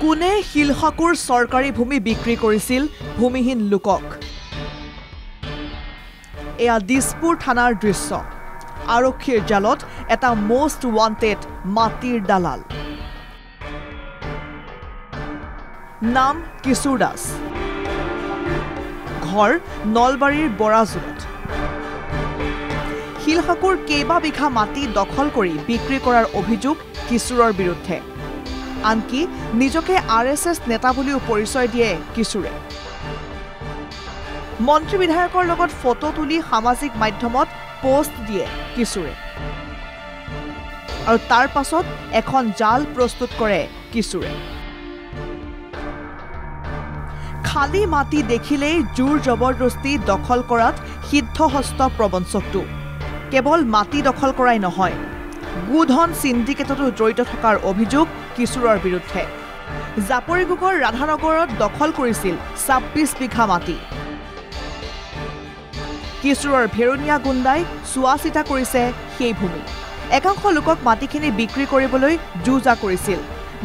কোনে শিলহাকুৰ চৰকাৰী ভূমি বিক্ৰী কৰিছিল ভূমিহীন লোকক এয়া দিছপুৰ থানাৰ দৃশ্য আৰক্ষীৰ জালত এটা মোষ্ট ওয়ান্টেড মাটিৰ দালাল নাম কিশোৰ দাস ঘৰ নলবাৰীৰ বৰাজুলত শিলহাকুৰ কেইবা বিঘা মাটি দখল কৰি বিক্ৰী কৰাৰ অভিযোগ কিশোৰৰ বিৰুদ্ধে আনকি নিজকে আৰএছএছ নেতা বুলিও পৰিচয় দিয়ে কিশোৰে মন্ত্ৰী বিধায়কৰ লগত ফটো তুলি সামাজিক মাধ্যমত পোষ্ট দিয়ে কিশোৰে আৰু তাৰ পাছত এখন জাল প্ৰস্তুত কৰে কিশোৰে খালি মাটি দেখিলেই জোৰ জবৰদস্তি দখল কৰাত সিদ্ধহস্ত প্ৰবঞ্চকটো কেৱল মাটি দখল কৰাই নহয় গুধন সিন্ডিকেটতো জড়িত থকাৰ অভিযোগ কিশোৰৰ বিৰুদ্ধে জাপৰিগুগৰ ৰাধানগৰত দখল কৰিছিল 26 বিঘা মাটি কিশোৰৰ ভেৰুনিয়া গুণ্ডাই চোৱাচিতা কৰিছে সেই ভূমি একাংশ লোকক মাটিখিনি বিক্ৰী কৰিবলৈ জুজা কৰিছিল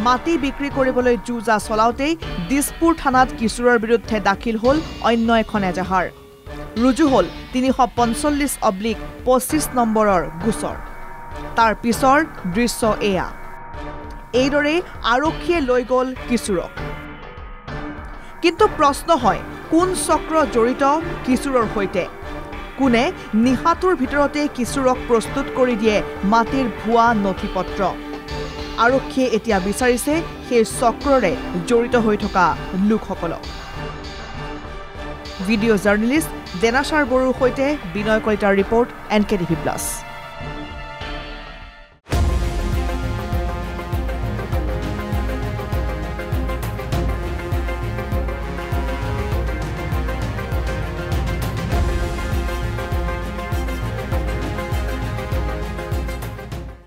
মাটি বিক্ৰী কৰিবলৈ জুজা চলাওতেই দিছপুৰ থানাত কিশোৰৰ বিৰুদ্ধে দাখিল হ'ল অন্য এখন এজাহাৰ ৰুজু হ'ল 345/25 নম্বৰৰ গোচৰ তাৰ পিছৰ দৃশ্য এয়া এইদৰে আৰক্ষীয়ে লৈ গ'ল কিশোৰক কিন্তু প্ৰশ্ন হয় কোন চক্ৰ জড়িত কিশোৰৰ সৈতে কোনে নিহাতুৰ ভিতৰতে কিশোৰক প্ৰস্তুত কৰি দিয়ে মাটিৰ ভুৱা নথিপত্ৰ আৰক্ষীয়ে এতিয়া বিচাৰিছে সেই চক্ৰৰে জড়িত হৈ থকা লোকসকলক ভিডিঅ' জাৰ্নেলিষ্ট দেনাশাৰ বড়োৰ সৈতে বিনয় কলিতাৰ ৰিপৰ্ট NKTV+